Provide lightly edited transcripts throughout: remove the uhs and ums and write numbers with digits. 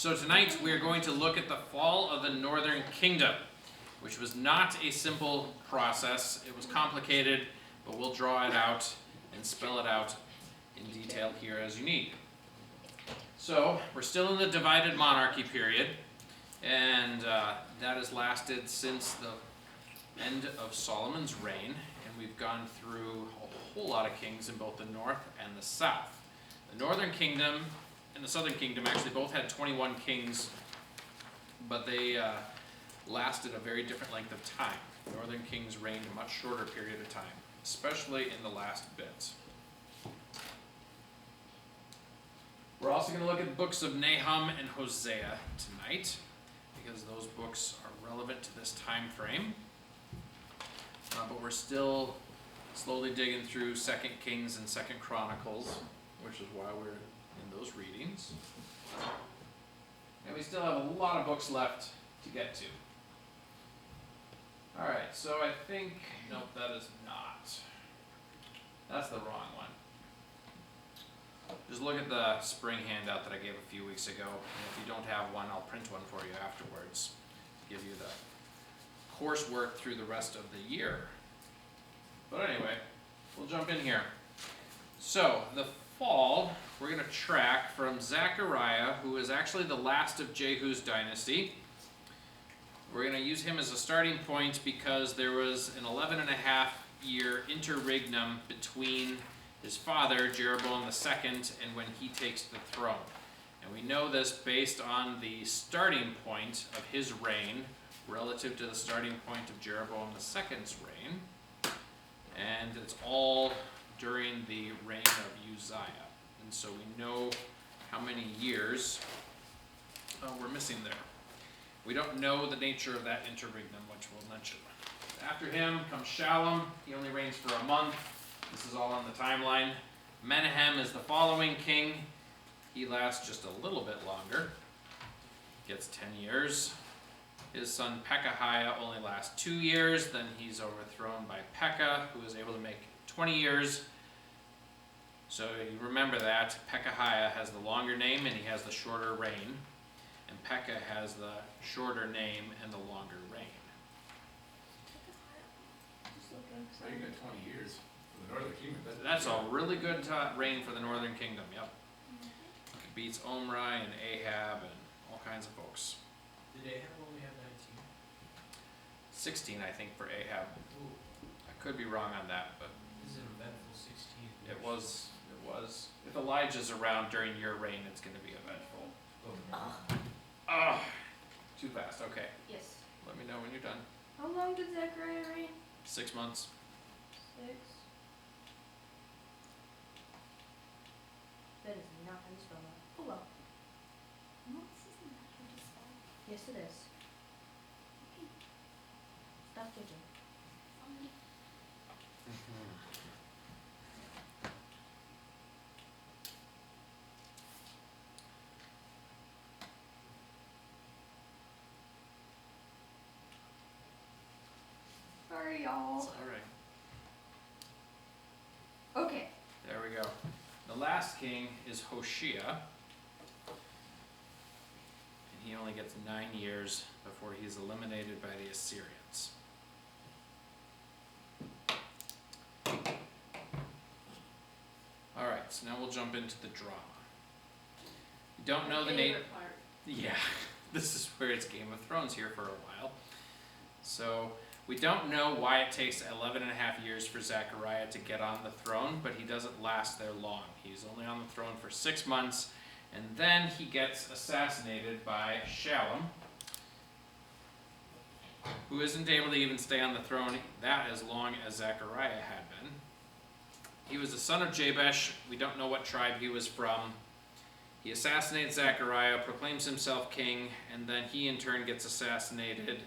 So tonight we are going to look at the fall of the Northern Kingdom, which was not a simple process. It was complicated, but we'll draw it out and spell it out in detail here as you need. So we're still in the divided monarchy period, and that has lasted since the end of Solomon's reign, and we've gone through a whole lot of kings in both the north and the south. The Northern Kingdom and the Southern Kingdom actually both had 21 kings, but they lasted a very different length of time. The Northern kings reigned a much shorter period of time, especially in the last bit. We're also going to look at the books of Nahum and Hosea tonight, because those books are relevant to this time frame. But we're still slowly digging through 2nd Kings and 2nd Chronicles, which is why we're in those readings. And we still have a lot of books left to get to. Alright, so I think, nope, that is not. That's the wrong one. Just look at the spring handout that I gave a few weeks ago, and if you don't have one, I'll print one for you afterwards to give you the coursework through the rest of the year. But anyway, we'll jump in here. So, the fall, we're going to track from Zechariah, who is actually the last of Jehu's dynasty. We're going to use him as a starting point because there was an 11.5-year interregnum between his father, Jeroboam II, and when he takes the throne. And we know this based on the starting point of his reign relative to the starting point of Jeroboam II's reign. And it's all during the reign of Uzziah. And so we know how many years we're missing there. We don't know the nature of that interregnum, which we'll mention. After him comes Shallum. He only reigns for a month. This is all on the timeline. Menahem is the following king. He lasts just a little bit longer. Gets 10 years. His son Pekahiah only lasts 2 years. Then he's overthrown by Pekah, who is able to make 20 years. So you remember that. Pekahiah has the longer name and he has the shorter reign. And Pekah has the shorter name and the longer reign. Very good 20 years for the Northern Kingdom. That's a really good reign for the Northern Kingdom, yep. It beats Omri and Ahab and all kinds of folks. Did Ahab only have 19? 16, I think, for Ahab. Ooh, I could be wrong on that, but this is an eventful 16. it was. If Elijah's around during your reign, it's going to be eventful. Ah, too fast. Okay, Yes. let me know when you're done. How long did Zechariah reign? 6 months. 6. That is not how you spell that. Oh well. No, this isn't how to spell. Yes, it is. Stop judging. Sorry, y'all. All right. Okay. There we go. The last king is Hoshea. And he only gets 9 years before he's eliminated by the Assyrians. Alright, so now we'll jump into the drama. We don't know the name. Favorite part. Yeah, this is where it's Game of Thrones here for a while. So, we don't know why it takes 11.5 years for Zechariah to get on the throne, but he doesn't last there long. He's only on the throne for 6 months, and then he gets assassinated by Shallum, who isn't able to even stay on the throne that as long as Zechariah had been. He was the son of Jabesh. We don't know what tribe he was from. He assassinates Zechariah, proclaims himself king, and then he in turn gets assassinated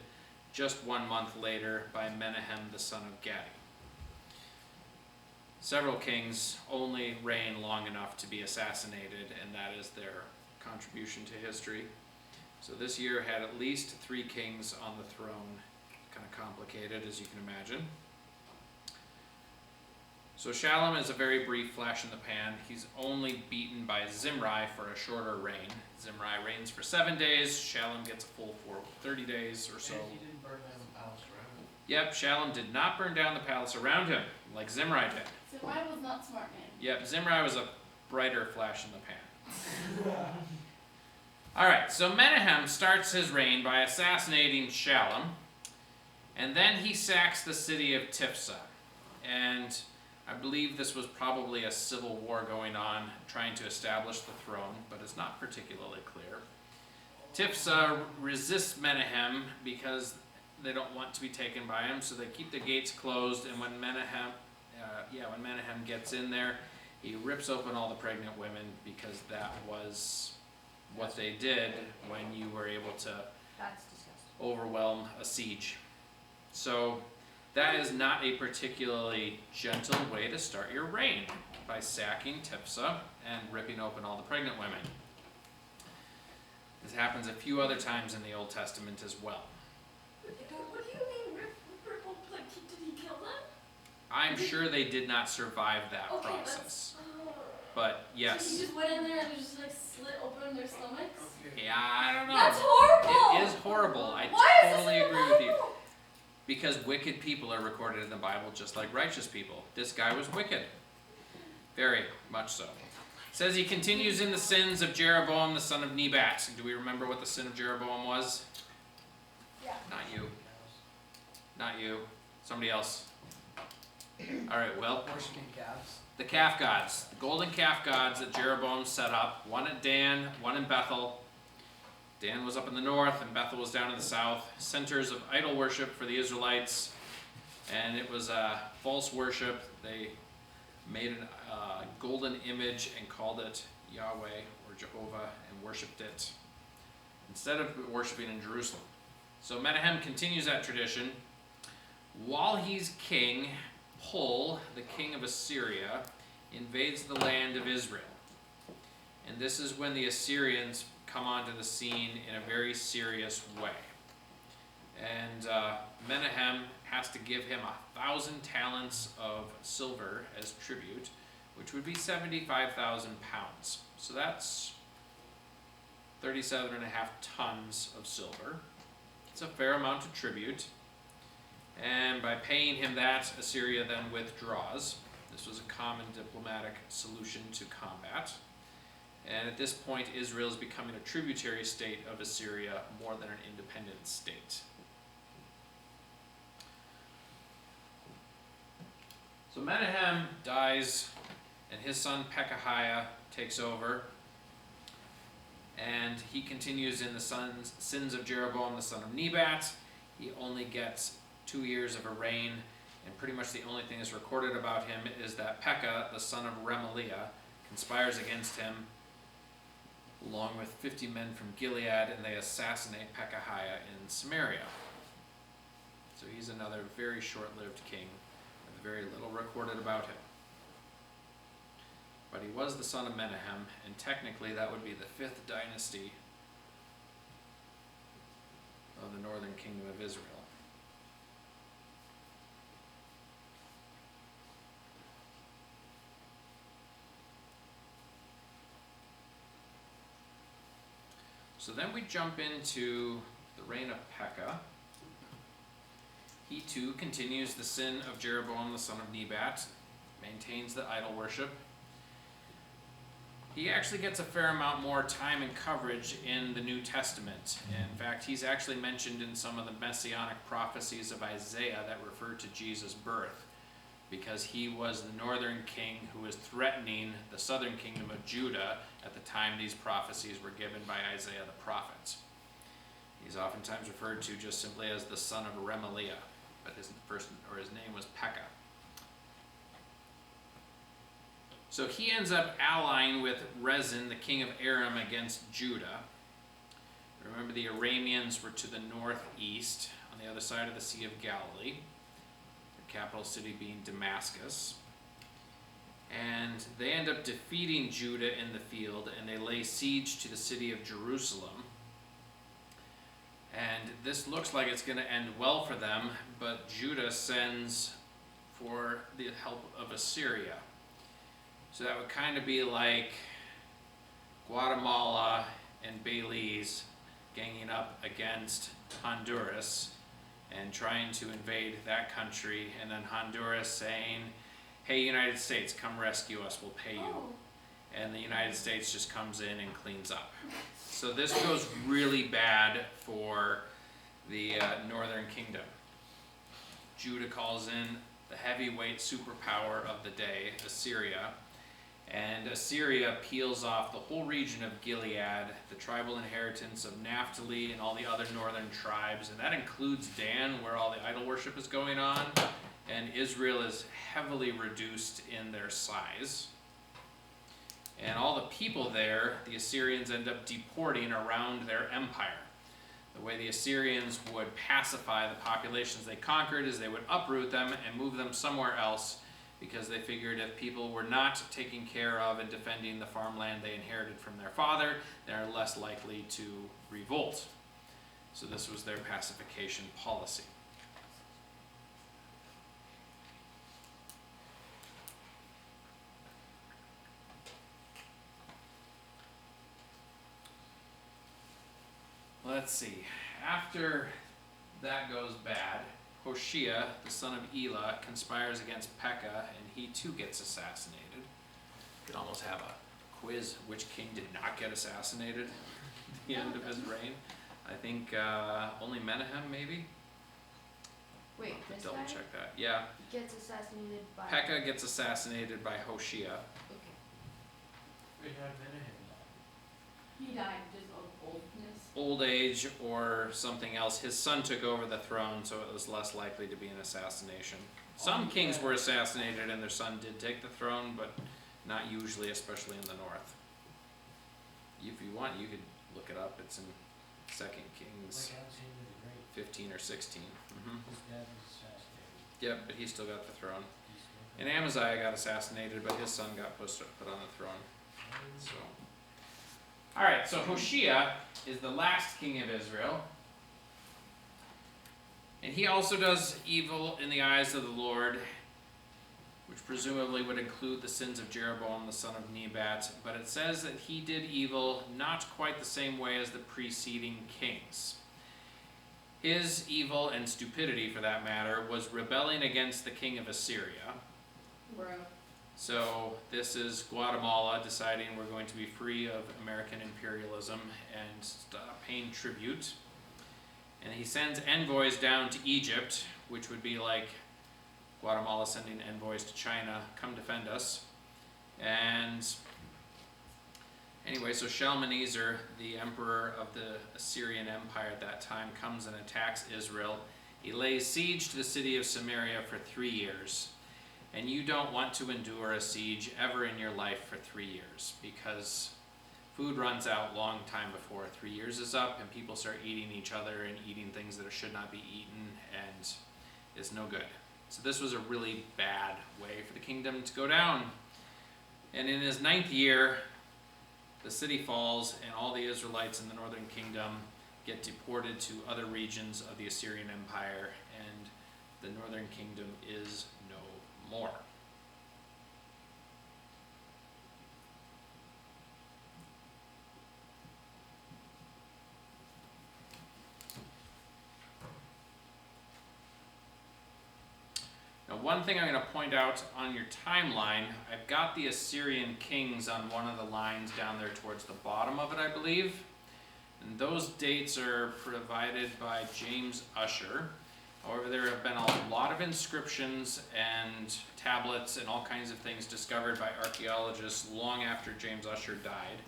just 1 month later by Menahem, the son of Gadi. Several kings only reign long enough to be assassinated, and that is their contribution to history. So this year had at least 3 kings on the throne. Kind of complicated, as you can imagine. So Shallum is a very brief flash in the pan. He's only beaten by Zimri for a shorter reign. Zimri reigns for 7 days. Shallum gets a full 30 days or so. And he didn't burn down the palace around him. Yep, Shallum did not burn down the palace around him, like Zimri did. So why was not smart man? Yep, Zimri was a brighter flash in the pan. Alright, so Menahem starts his reign by assassinating Shallum, and then he sacks the city of Tifsa. And I believe this was probably a civil war going on, trying to establish the throne, but it's not particularly clear. Tifsa resists Menahem because they don't want to be taken by him, so they keep the gates closed, and when Menahem gets in there, he rips open all the pregnant women, because that was what they did when you were able to That's disgusting. overwhelm a siege. So that is not a particularly gentle way to start your reign, by sacking Tifsa and ripping open all the pregnant women. This happens a few other times in the Old Testament as well. What do you mean, rip like, did he kill them? I'm sure they did not survive that Okay, process. that's, But So he yes, just went in there and just like slit open their stomachs? Okay. yeah, I don't know. That's horrible! It is horrible. I Why is this totally in the agree with you. Bible? Because wicked people are recorded in the Bible just like righteous people. This guy was wicked. Very much so. It says he continues in the sins of Jeroboam the son of Nebat. Do we remember what the sin of Jeroboam was? Yeah. Not you. Not you. Somebody else. Alright, well, Worshipping calves. the calf gods. The golden calf gods that Jeroboam set up. One at Dan, one in Bethel. Dan was up in the north and Bethel was down in the south. Centers of idol worship for the Israelites. And it was false worship. They made a golden image and called it Yahweh or Jehovah and worshipped it instead of worshiping in Jerusalem. So Menahem continues that tradition. While he's king, Pul, the king of Assyria, invades the land of Israel. And this is when the Assyrians come onto the scene in a very serious way. And Menahem has to give him 1,000 talents of silver as tribute, which would be 75,000 pounds. So that's 37.5 tons of silver. It's a fair amount of tribute. And by paying him that, Assyria then withdraws. This was a common diplomatic solution to combat. And at this point, Israel is becoming a tributary state of Assyria more than an independent state. So Menahem dies, and his son Pekahiah takes over, and he continues in the sins of Jeroboam the son of Nebat. He only gets 2 years of a reign, and pretty much the only thing that's recorded about him is that Pekah, the son of Remaliah, conspires against him along with 50 men from Gilead, and they assassinate Pekahiah in Samaria. So he's another very short-lived king, with very little recorded about him. But he was the son of Menahem, and technically that would be the 5th dynasty of the northern kingdom of Israel. So then we jump into the reign of Pekah. He too continues the sin of Jeroboam the son of Nebat, maintains the idol worship. He actually gets a fair amount more time and coverage in the New Testament. In fact, he's actually mentioned in some of the messianic prophecies of Isaiah that refer to Jesus' birth, because he was the northern king who was threatening the southern kingdom of Judah at the time these prophecies were given by Isaiah the prophet. He's oftentimes referred to just simply as the son of Remaliah, but his name was Pekah. So he ends up allying with Rezin, the king of Aram, against Judah. Remember, the Arameans were to the northeast, on the other side of the Sea of Galilee, the capital city being Damascus. And they end up defeating Judah in the field, and they lay siege to the city of Jerusalem. And this looks like it's going to end well for them, but Judah sends for the help of Assyria. So that would kind of be like Guatemala and Belize ganging up against Honduras and trying to invade that country, and then Honduras saying, hey, United States, come rescue us, we'll pay you. Oh, And the United States just comes in and cleans up. So this goes really bad for the Northern Kingdom. Judah calls in the heavyweight superpower of the day, Assyria, and Assyria peels off the whole region of Gilead, the tribal inheritance of Naphtali and all the other northern tribes, and that includes Dan, where all the idol worship is going on, and Israel is heavily reduced in their size. And all the people there, the Assyrians end up deporting around their empire. The way the Assyrians would pacify the populations they conquered is they would uproot them and move them somewhere else, because they figured if people were not taking care of and defending the farmland they inherited from their father, they're less likely to revolt. So this was their pacification policy. Let's see. After that goes bad, Hoshea, the son of Elah, conspires against Pekah, and he too gets assassinated. Could almost have a quiz: which king did not get assassinated at the end of his reign? I think only Menahem, maybe. wait, Could this double guy check that. Yeah, gets assassinated by. Pekah gets assassinated by Hoshea. Okay. We had Menahem. He died just of oldness. Old age or something else. His son took over the throne, so it was less likely to be an assassination. Some kings were assassinated and their son did take the throne, but not usually, especially in the north. If you want, you could look it up. It's in 2 Kings Like Alexander the Great, 15 or 16. his dad was assassinated. Yep, but he still got the throne. He's still- And Amaziah got assassinated, but his son got put on the throne. So, all right. So Hoshea is the last king of Israel, and he also does evil in the eyes of the Lord, which presumably would include the sins of Jeroboam the son of Nebat. But it says that he did evil not quite the same way as the preceding kings. His evil and stupidity, for that matter, was rebelling against the king of Assyria. Bro. So this is Guatemala deciding we're going to be free of American imperialism and stop paying tribute. And he sends envoys down to Egypt, which would be like Guatemala sending envoys to China, come defend us. And anyway, so Shalmaneser, the emperor of the Assyrian Empire at that time, comes and attacks Israel. He lays siege to the city of Samaria for 3 years. And you don't want to endure a siege ever in your life for 3 years, because food runs out long time before 3 years is up, and people start eating each other and eating things that should not be eaten, and it's no good. So this was a really bad way for the kingdom to go down. And in his 9th year, the city falls, and all the Israelites in the northern kingdom get deported to other regions of the Assyrian Empire, and the northern kingdom is no more. Now, one thing I'm going to point out on your timeline, I've got the Assyrian kings on one of the lines down there towards the bottom of it, I believe. And those dates are provided by James Ussher. However, there have been a lot of inscriptions and tablets and all kinds of things discovered by archaeologists long after James Ussher died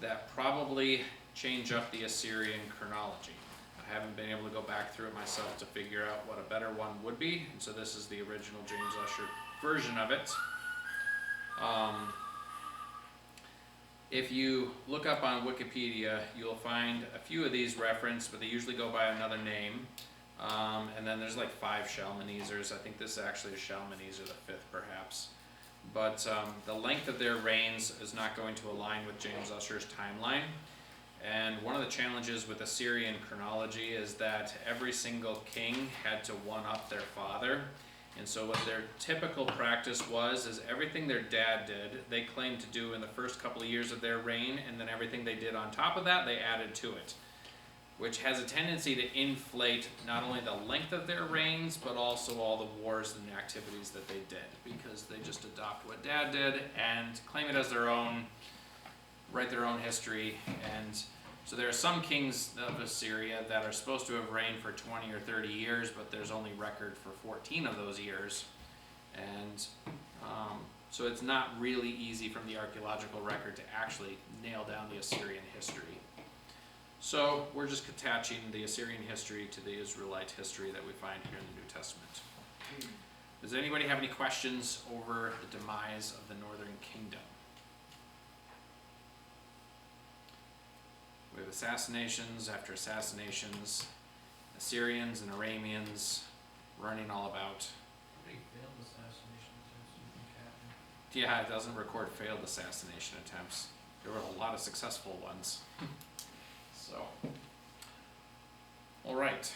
that probably change up the Assyrian chronology. I haven't been able to go back through it myself to figure out what a better one would be, and so this is the original James Ussher version of it. If you look up on Wikipedia, you'll find a few of these referenced, but they usually go by another name. And then there's like 5 Shalmanesers. I think this actually is Shalmaneser the 5th, perhaps. But the length of their reigns is not going to align with James Ussher's timeline. And one of the challenges with Assyrian chronology is that every single king had to one-up their father. And so what their typical practice was is everything their dad did, they claimed to do in the first couple of years of their reign, and then everything they did on top of that, they added to it, which has a tendency to inflate not only the length of their reigns, but also all the wars and activities that they did, because they just adopt what dad did and claim it as their own, write their own history. And so there are some kings of Assyria that are supposed to have reigned for 20 or 30 years, but there's only record for 14 of those years. And so it's not really easy from the archaeological record to actually nail down the Assyrian history. So we're just attaching the Assyrian history to the Israelite history that we find here in the New Testament. Does anybody have any questions over the demise of the northern kingdom? We have assassinations after assassinations, Assyrians and Arameans running all about. Pretty failed assassination attempts you think happened. Yeah, it doesn't record failed assassination attempts. There were a lot of successful ones. So, all right.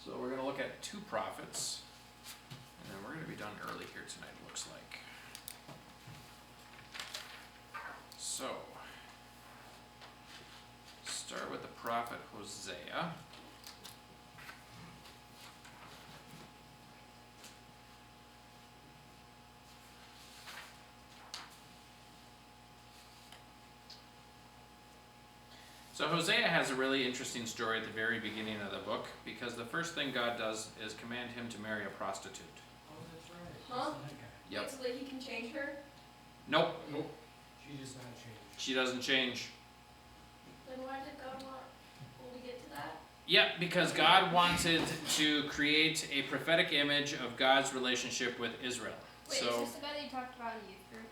So we're going to look at 2 prophets, and then we're going to be done early here tonight, it looks like. So, start with the prophet Hosea. So Hosea has a really interesting story at the very beginning of the book, because the first thing God does is command him to marry a prostitute. Oh, that's right. Huh? That's that guy. Yep. Wait, so that he can change her? Nope, She does not change. she doesn't change. Then why did God want, will we get to that? Yep, because God wanted to create a prophetic image of God's relationship with Israel. Wait, So, is this the guy that you talked about in youth group?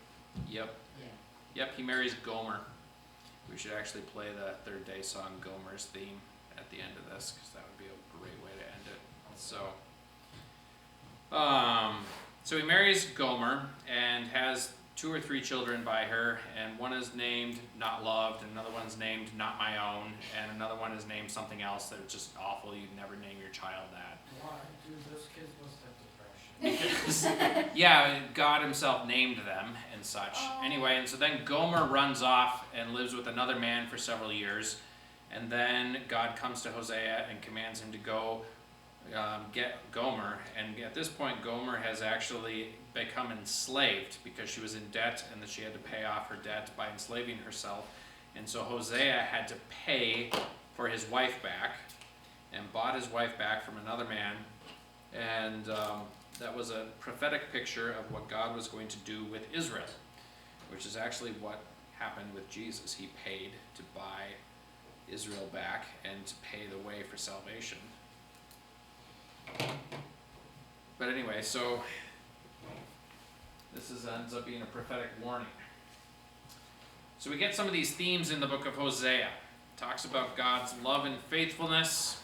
yep, Yeah. yep, he marries Gomer. We should actually play the Third Day song, Gomer's theme, at the end of this, because that would be a great way to end it. So he marries Gomer and has 2 or 3 children by her, and one is named Not Loved, and another one's named Not My Own, and another one is named something else that's just awful. You'd never name your child that. Why? Dude, those kids must have depression. Because, yeah, God himself named them and such. Oh. Anyway, and so then Gomer runs off and lives with another man for several years, and then God comes to Hosea and commands him to go get Gomer, and at this point Gomer has actually become enslaved because she was in debt and that she had to pay off her debt by enslaving herself, and so Hosea had to pay for his wife back and bought his wife back from another man, and that was a prophetic picture of what God was going to do with Israel, which is actually what happened with Jesus. He paid to buy Israel back and to pay the way for salvation. But anyway, so this ends up being a prophetic warning. So we get some of these themes in the book of Hosea. It talks about God's love and faithfulness.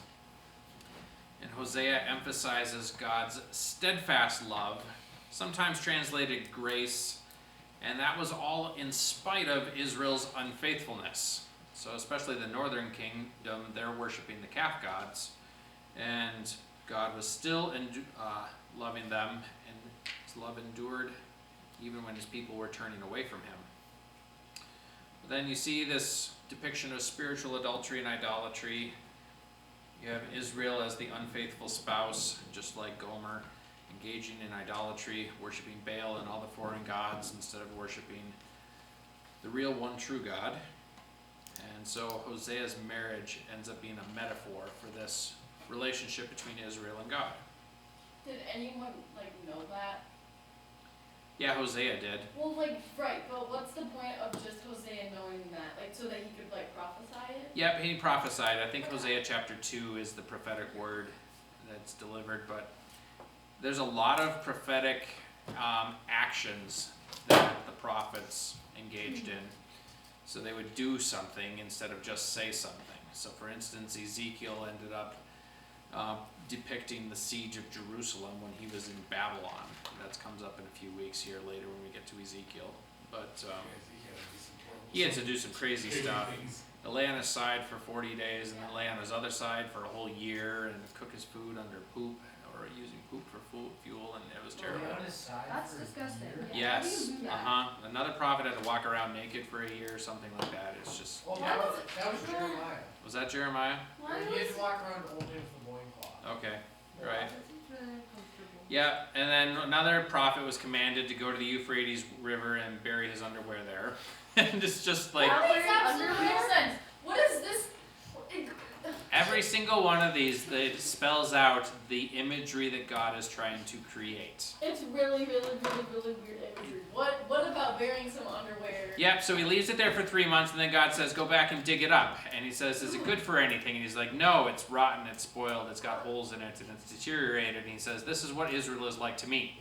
And Hosea emphasizes God's steadfast love, sometimes translated grace, and that was all in spite of Israel's unfaithfulness. So especially the northern kingdom, they're worshiping the calf gods, and God was still loving them, and his love endured even when his people were turning away from him. But then you see this depiction of spiritual adultery and idolatry. You have Israel as the unfaithful spouse, just like Gomer, engaging in idolatry, worshiping Baal and all the foreign gods instead of worshiping the real one true God. And so Hosea's marriage ends up being a metaphor for this relationship between Israel and God. Did anyone, know that? Yeah, Hosea did. Well, right, but what's the point of just Hosea knowing that? So that he could, prophesy it? Yep, he prophesied. I think Hosea chapter 2 is the prophetic word that's delivered, but there's a lot of prophetic actions that the prophets engaged in. So they would do something instead of just say something. So for instance, Ezekiel ended up depicting the siege of Jerusalem when he was in Babylon. That comes up in a few weeks here later when we get to Ezekiel. But he had to do some crazy stuff. To lay on his side for 40 days and then lay on his other side for a whole year and cook his food under poop or or using poop for fuel, and it was Were terrible. they on his side That's for a disgusting. year? Yeah. How do Yes, you do that? Another prophet had to walk around naked for a year, or something like that. It's just, Well, Why that was was Jeremiah. was that Jeremiah? Why He had was, to walk around only with the loincloth. Okay, right. That seems really uncomfortable. Yeah, and then another prophet was commanded to go to the Euphrates River and bury his underwear there. And it's just like, that makes Wearing absolutely no underwear? sense. What is this? every single one of these, it spells out the imagery that God is trying to create. It's really weird imagery. What about wearing some underwear? Yep, so he leaves it there for 3 months, and then God says, go back and dig it up. And he says, is it good for anything? And he's like, no, it's rotten, it's spoiled, it's got holes in it, and it's deteriorated. And he says, this is what Israel is like to me.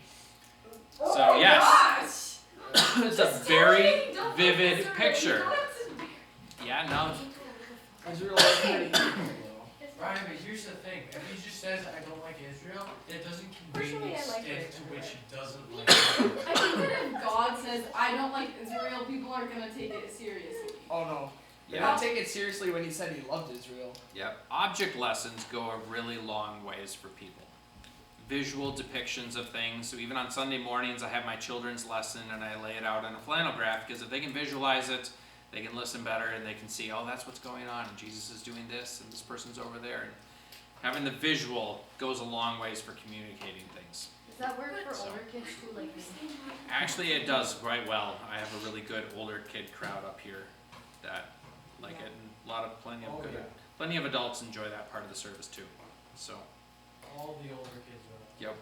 Oh So, my yes. gosh! It's Just a tell very me, don't make vivid this a- picture. you don't have to- Yeah, no, Israel is pretty evil though. Ryan, but here's the thing, if he just says, I don't like Israel, that doesn't convey Personally, the I like extent it. to which he doesn't like Israel. I think that if God says, I don't like Israel, people are gonna take it seriously. Oh no. They Yeah. didn't take it seriously when he said he loved Israel. Yep. Object lessons go a really long ways for people. Visual depictions of things. So even on Sunday mornings, I have my children's lesson and I lay it out on a flannel graph because if they can visualize it, they can listen better and they can see, oh, that's what's going on, and Jesus is doing this and this person's over there. And having the visual goes a long ways for communicating things. Does that work for So- older kids too, like me? Actually, it does quite well. I have a really good older kid crowd up here that like it, and Oh yeah, plenty of adults enjoy that part of the service too. So. all the older kids are. Yep.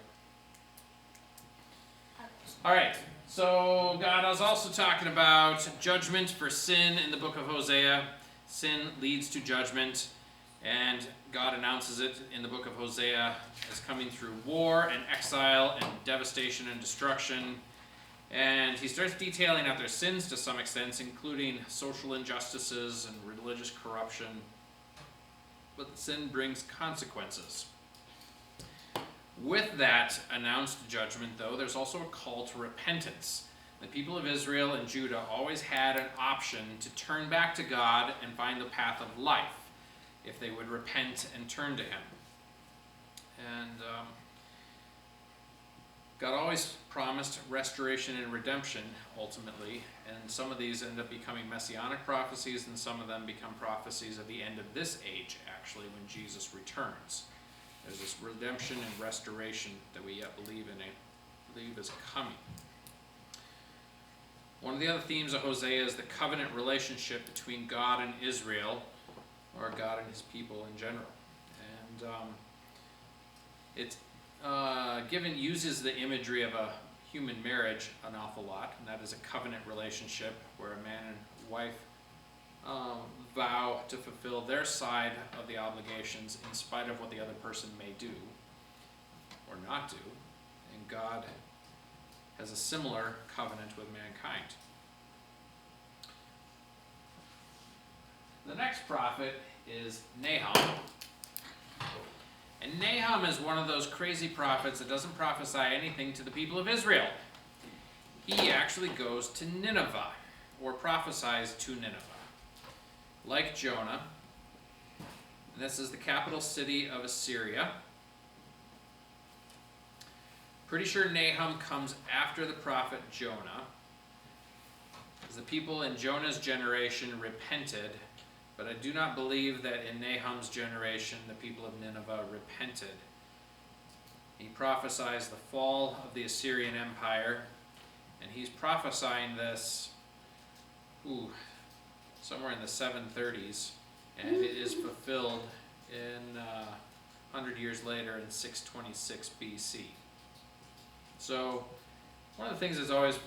Alright, so God is also talking about judgment for sin in the book of Hosea. Sin leads to judgment, and God announces it in the book of Hosea as coming through war and exile and devastation and destruction. And he starts detailing out their sins to some extent, including social injustices and religious corruption. But sin brings consequences. With that announced judgment, though, there's also a call to repentance. The people of Israel and Judah always had an option to turn back to God and find the path of life if they would repent and turn to Him. And God always promised restoration and redemption, ultimately, and some of these end up becoming messianic prophecies, and some of them become prophecies of the end of this age, actually, when Jesus returns. There's this redemption and restoration that we yet believe is coming. One of the other themes of Hosea is the covenant relationship between God and Israel, or God and His people in general. And uses the imagery of a human marriage an awful lot, and that is a covenant relationship where a man and wife vow to fulfill their side of the obligations in spite of what the other person may do or not do. And God has a similar covenant with mankind. The next prophet is Nahum. And Nahum is one of those crazy prophets that doesn't prophesy anything to the people of Israel. He actually goes to Nineveh, or prophesies to Nineveh. Like Jonah, this is the capital city of Assyria. Pretty sure Nahum comes after the prophet Jonah, because the people in Jonah's generation repented, but I do not believe that in Nahum's generation the people of Nineveh repented. He prophesies the fall of the Assyrian Empire, and he's prophesying this somewhere in the 730s, and it is fulfilled in 100 years later in 626 BC. So one of the things that's always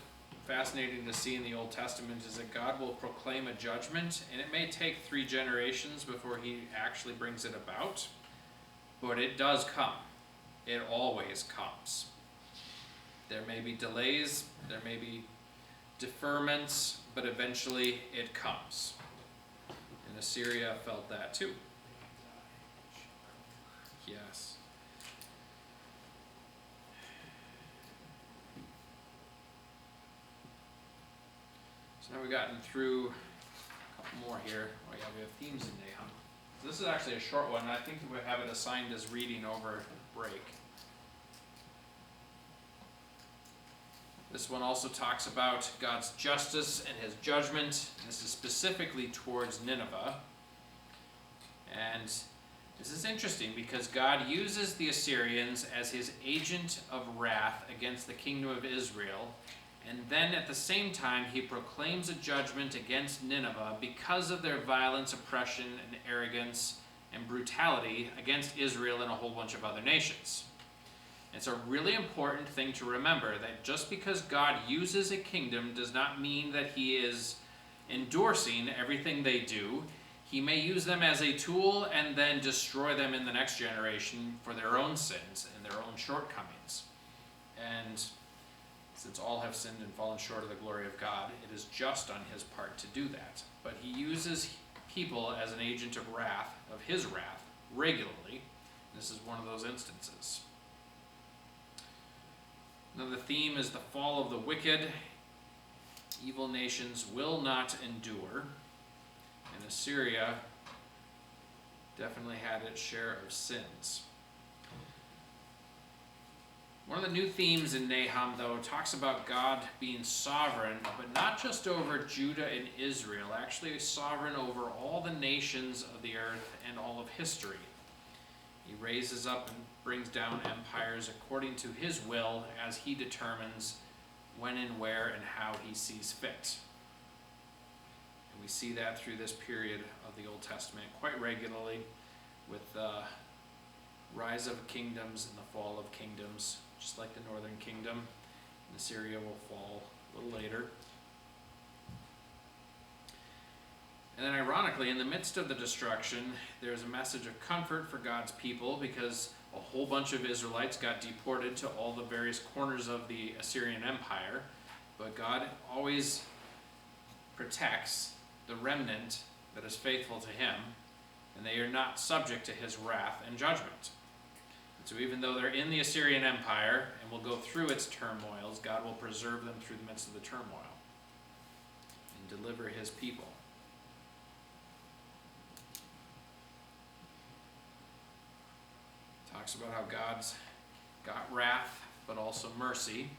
fascinating to see in the Old Testament is that God will proclaim a judgment, and it may take 3 generations before He actually brings it about, but it does come. It always comes. There may be delays, there may be deferments, but eventually it comes. And Assyria felt that too. Yes. So now we've gotten through a couple more here. Oh yeah, we have themes in Nahum. So this is actually a short one. I think we have it assigned as reading over break. This one also talks about God's justice and his judgment. This is specifically towards Nineveh. And this is interesting because God uses the Assyrians as his agent of wrath against the kingdom of Israel. And then at the same time, he proclaims a judgment against Nineveh because of their violence, oppression, and arrogance and brutality against Israel and a whole bunch of other nations. It's a really important thing to remember that just because God uses a kingdom does not mean that he is endorsing everything they do. He may use them as a tool and then destroy them in the next generation for their own sins and their own shortcomings. And since all have sinned and fallen short of the glory of God, it is just on his part to do that. But he uses people as an agent of wrath, of his wrath, regularly. This is one of those instances. Another theme is the fall of the wicked. Evil nations will not endure. And Assyria definitely had its share of sins. One of the new themes in Nahum, though, talks about God being sovereign, but not just over Judah and Israel, actually sovereign over all the nations of the earth and all of history. He raises up and brings down empires according to his will as he determines when and where and how he sees fit. And we see that through this period of the Old Testament quite regularly with the rise of kingdoms and the fall of kingdoms, just like the northern kingdom. And Assyria will fall a little later. And then ironically, in the midst of the destruction, there's a message of comfort for God's people because a whole bunch of Israelites got deported to all the various corners of the Assyrian Empire. But God always protects the remnant that is faithful to him, and they are not subject to his wrath and judgment. And so even though they're in the Assyrian Empire and will go through its turmoils, God will preserve them through the midst of the turmoil and deliver his people. Talks about how God's got wrath, but also mercy.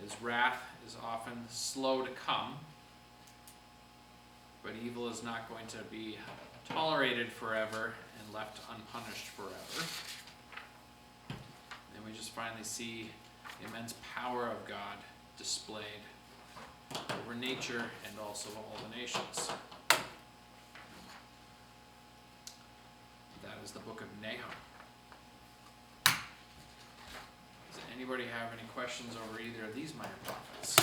His wrath is often slow to come, but evil is not going to be tolerated forever and left unpunished forever. And we just finally see the immense power of God displayed over nature and also all the nations. That is the book of Nahum. Does anybody have any questions over either of these minor prophets?